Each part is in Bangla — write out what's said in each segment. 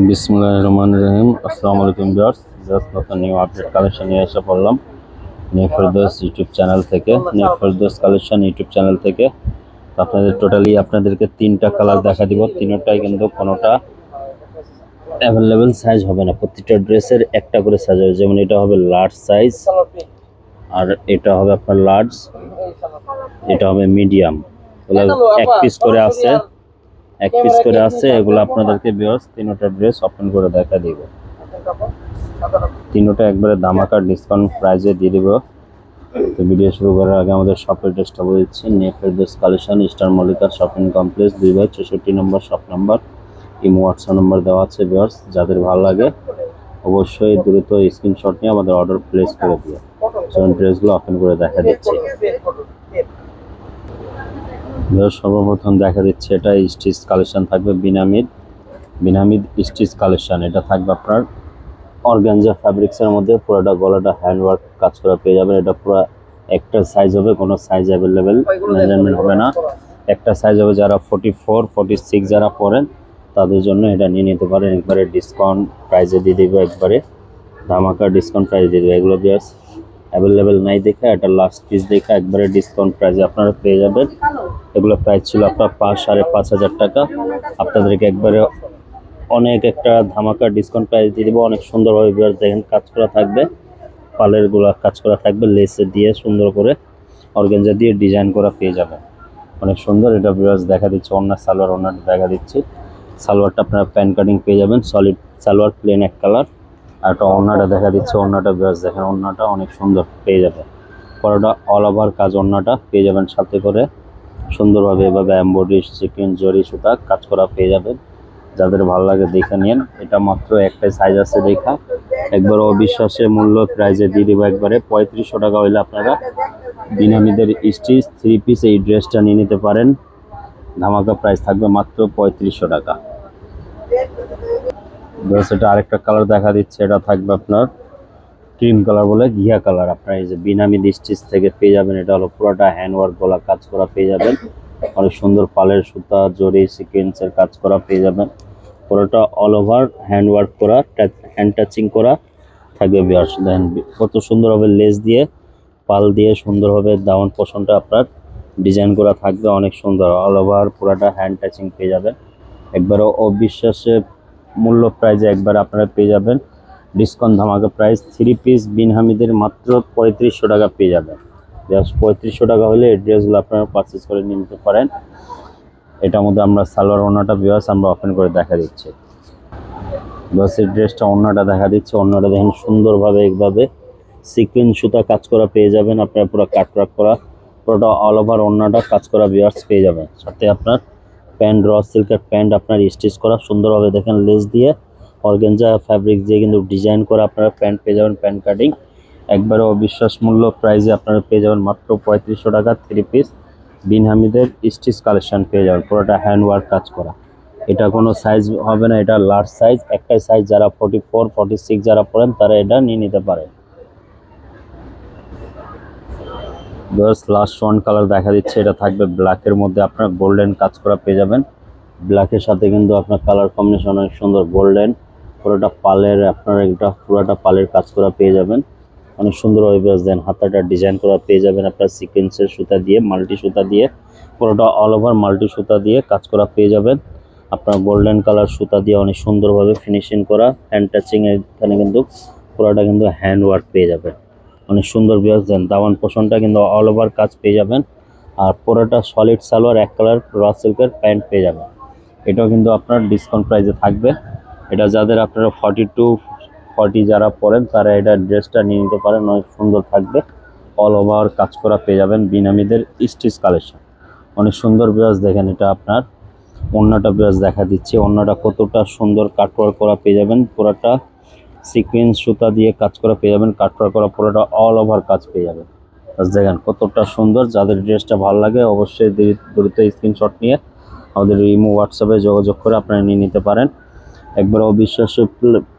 বিসমিল্লাহির রহমানির রহিম। আসসালামু আলাইকুম ভিউয়ার্স। জাস্ট নতুন নিউ আপডেট কালেকশন নিয়ে এসে পড়লাম নিউ ফেরদৌস ইউটিউব চ্যানেল থেকে। New Ferdous collection YouTube channel থেকে আপনাদেরকে তিনটা কালার দেখা দিব। তিনটাই কিন্তু কোনোটা অ্যাভেলেবেল সাইজ হবে না, প্রতিটা ড্রেসের একটা করে সাইজ হবে। যেমন এটা হবে লার্জ সাইজ, আর এটা হবে আপনার লার্জ, এটা হবে মিডিয়াম। এক পিস করে আছে, এগুলো আপনাদেরকে ভিউয়ার্স তিনটা ড্রেস ওপেন করে দেখা দিব। তিনটা একবারে ধামাকা ডিসকাউন্ট প্রাইসে দিয়ে দিব। তো ভিডিও শুরু করার আগে আমাদের শপের ড্রেসটা বলে দিচ্ছি। New Ferdous collection, star Mallika shopping complex, 2/64 নম্বর shop number. Imo WhatsApp number দেওয়া আছে ভিউয়ার্স। যাদের ভালো লাগে অবশ্যই দ্রুত স্ক্রিনশট নিয়ে আমাদের অর্ডার প্লেস করে দিও। চলুন ড্রেসগুলো ওপেন করে দেখা দিচ্ছি। সর্বপ্রথম দেখা দিচ্ছে এটা স্টিচ কালেকশন থাকবে বিনামিদ স্টিচ কালেকশন। এটা থাকবে আপনার অর্গানজা ফ্যাব্রিক্সের মধ্যে। পুরোটা গলাটা হ্যান্ডওয়ার্ক কাজ করা পেয়ে যাবেন। এটা পুরো একটা সাইজ হবে, কোনো সাইজ অ্যাভেলেবেল মেজারমেন্ট হবে না। একটা সাইজ হবে, যারা 44 46 যারা পরেন তাদের জন্য এটা নিয়ে নিতে পারেন। একবারে ডিসকাউন্ট প্রাইসে দিয়ে দেবো, একবারে ধামাকা ডিসকাউন্ট প্রাইস দিয়ে দেবো। এগুলো জাস্ট অ্যাভেলেবেল নাই দেখে, এটা লাস্ট পিস দেখে একবারে ডিসকাউন্ট প্রাইসে আপনারা পেয়ে যাবেন। এগুলো প্রাইস ছিল আপনার 5,500 টাকা। আপনাদেরকে একবারে অনেক একটা ধামাকা ডিসকাউন্ট প্রাইস দিয়ে দিব। অনেক সুন্দরভাবে দেখেন কাজ করা থাকবে, পালের গুলা কাজ করা থাকবে, লেসে দিয়ে সুন্দর করে অর্গানজা দিয়ে ডিজাইন করা পেয়ে যাবেন। অনেক সুন্দর। এটা ভিউয়ার্স দেখা দিচ্ছে ওন্না সালোয়ার, ওন্নাটা দেখা দিচ্ছে। সালোয়ারটা আপনারা প্যান কাটিং পেয়ে যাবেন, সলিড সালোয়ার, প্লেন এক কালার। আর একটা ওন্নাটা দেখা দিচ্ছে। ওন্নাটা ভিউয়ার্স দেখেন, ওন্নাটা অনেক সুন্দর পেয়ে যাবেন। পরোটা অল ওভার কাজ ওন্নাটা পেয়ে যাবেন, সাথে করে সুন্দরভাবে এভাবে এমব্রয়ডারি, সিকোয়েন্স, জরি সুতা কাজ করা পেয়ে যাবেন। যাদের ভালো লাগে দেখে নিন। এটা মাত্র একটাই সাইজ আছে দেখা, একবার অবিশ্বাসের মূল্য প্রাইজে দিয়ে দেবো। একবারে 3500 টাকা হইলে আপনারা বিনামিদের স্টিচ 3 পিস এই ড্রেসটা নিয়ে নিতে পারেন। ধামাকা প্রাইস থাকবে মাত্র 3500 টাকা। এটা আরেকটা কালার দেখা দিচ্ছে। এটা থাকবে আপনার ক্রিম কালার বলে, ঘিয়া কালার। আপনার এই যে বিনামিদ স্টিচ থেকে পেয়ে যাবেন। এটা হলো পুরোটা হ্যান্ডওয়ার্ক গলা কাজ করা পেয়ে যাবেন। অনেক সুন্দর পালের সুতা, জরি, সিকোয়েন্সের কাজ করা পেয়ে যাবেন। পুরোটা অল ওভার হ্যান্ডওয়ার্ক করা, হ্যান্ড টাচিং করা থাকবে ভিউয়ার্স। দেখেন কত সুন্দরভাবে লেস দিয়ে, পাল দিয়ে সুন্দরভাবে দামান পোষণটা আপনার ডিজাইন করা থাকবে। অনেক সুন্দর অল ওভার পুরোটা হ্যান্ড টাচিং পেয়ে যাবেন। একবারে অবিশ্বাসে মূল্য প্রাইজে একবার আপনারা পেয়ে যাবেন ডিসকাউন্ট ধামাকা প্রাইস। 3 পিস বিন হামিদের মাত্র 3500 টাকা পেয়ে যাবেন। জাস্ট 3500 টাকা হলে এই ড্রেসগুলো আপনারা পারচেস করে নিতে পারেন। এটার মধ্যে আমরা সালোয়ার ওন্নাটা ভিউয়ার্স আমরা ওপেন করে দেখা দিচ্ছি। বাস এই ড্রেসটা ওন্নাটা দেখা দিচ্ছে। ওন্নাটা দেখেন সুন্দরভাবে এইভাবে সিকোয়েন্স সুতা কাজ করা পেয়ে যাবেন। আপনারা পুরো কাটওয়ার্ক করা, পুরোটা অল ওভার ওন্নাটা কাজ করা ভিউয়ার্স পেয়ে যাবেন। সাথে আপনার প্যান্ট, র সিল্কের প্যান্ট আপনার স্টিচ করা সুন্দরভাবে দেখেন লেস দিয়ে, অর্গানজা ফ্যাব্রিক দিয়ে কিন্তু ডিজাইন করা আপনারা প্যান্ট পেয়ে যাবেন, প্যান্ট কাটিং। একবারে অবিশ্বাস মূল্য প্রাইসে আপনারা পেয়ে যাবেন মাত্র 3500 টাকা। 3 পিস বিন হামিদের স্টিচ কালেকশন পেয়ে যাবেন, পুরোটা হ্যান্ডওয়ার্ক কাজ করা। এটা কোনো সাইজ হবে না, এটা লার্জ সাইজ, একটাই সাইজ। যারা 44 46 যারা পড়েন তারা এটা নিয়ে নিতে পারেন। লাস্ট ওয়ান কালার দেখা দিচ্ছে। এটা থাকবে ব্ল্যাকের মধ্যে, আপনার গোল্ডেন কাজ করা পেয়ে যাবেন। ব্ল্যাকের সাথে কিন্তু আপনার কালার কম্বিনেশন অনেক সুন্দর, গোল্ডেন। পুরোটা পালের, আপনার এটা পুরোটা পালের কাজ করা পেয়ে যাবেন। অনেক সুন্দরভাবে দেন হাতাটা ডিজাইন করা পেয়ে যাবেন আপনার সিকোয়েন্সের সুতা দিয়ে, মাল্টি সুতা দিয়ে, পুরোটা অল ওভার মাল্টি সুতা দিয়ে কাজ করা পেয়ে যাবেন। আপনার গোল্ডেন কালার সুতা দিয়ে অনেক সুন্দরভাবে ফিনিশিং করা, হ্যান্ড টাচিং। এখানে কিন্তু পুরোটা কিন্তু হ্যান্ড ওয়ার্ক পেয়ে যাবেন। অনেক সুন্দর বিয়াস দেন, দামান পোষণটা কিন্তু অল ওভার কাজ পেয়ে যাবেন। আর পুরোটা সলিড সালোয়ার, এক কালার র সিল্কের প্যান্ট পেয়ে যাবেন। এটাও কিন্তু আপনার ডিসকাউন্ট প্রাইসে থাকবে। এটা যাদের আপনারা 42 40 যারা পরেন তারা এটা ড্রেসটা নিয়ে নিতে পারেন, অনেক সুন্দর থাকবে। অল ওভার কাজ করা পেয়ে যাবেন বিনামিদের স্টিচ কালেকশন। অনেক সুন্দর বিরাজ দেখেন। এটা আপনার ওন্নাটা বিরাজ দেখা দিচ্ছে। ওন্নাটা কতটা সুন্দর কাটওয়ার্ক করা পেয়ে যাবেন, পুরোটা সিকোয়েন্স সুতা দিয়ে কাজ করা পেয়ে যাবেন, কাটওয়ার্ক করা, পুরোটা অল ওভার কাজ পেয়ে যাবেন। দেখেন কতটা সুন্দর। যাদের ড্রেসটা ভালো লাগে অবশ্যই দ্রুত স্ক্রিনশট নিয়ে আমাদের ইমো হোয়াটসঅ্যাপে যোগাযোগ করে আপনারা নিয়ে নিতে পারেন। একবার অবিশ্বাস্য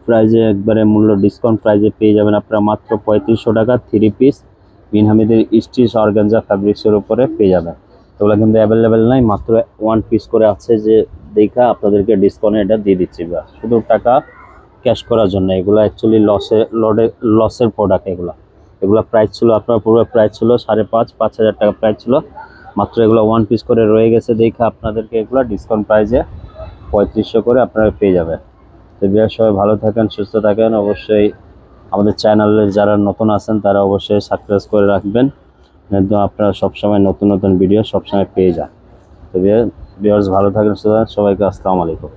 প্রাইজে, একবারে মূল্য ডিসকাউন্ট প্রাইজে পেয়ে যাবেন আপনারা মাত্র 3500 টাকা। 3 পিস বিন হামিদের স্টিচ অর্গানজা ফ্যাব্রিক্সের উপরে পেয়ে যাবেন। এগুলো কিন্তু অ্যাভেলেবেল নাই, মাত্র 1 পিস করে আছে, যে দেখে আপনাদেরকে ডিসকাউন্টে এটা দিয়ে দিচ্ছি ভাইয়া, শুধু টাকা ক্যাশ করার জন্য। এগুলো অ্যাকচুয়ালি লসের প্রোডাক্ট। এগুলো প্রাইস ছিল, আপনার পুরো প্রাইস ছিল 5,500 টাকা প্রাইস ছিল, মাত্র এগুলো 1 পিস করে রয়ে গেছে দেখে আপনাদেরকে এগুলো ডিসকাউন্ট প্রাইসে 3500 করে আপনারা পেয়ে যাবেন। তো বিয়ার সবাই ভালো থাকেন, সুস্থ থাকেন। অবশ্যই আমাদের চ্যানেলে যারা নতুন আছেন তারা অবশ্যই সাবস্ক্রাইব করে রাখবেন, একদম আপনারা সবসময় নতুন নতুন ভিডিও সবসময় পেয়ে যান। তো বিয়ার্স ভালো থাকেন, সুস্থ থাকেন, সবাইকে আসসালামু আলাইকুম।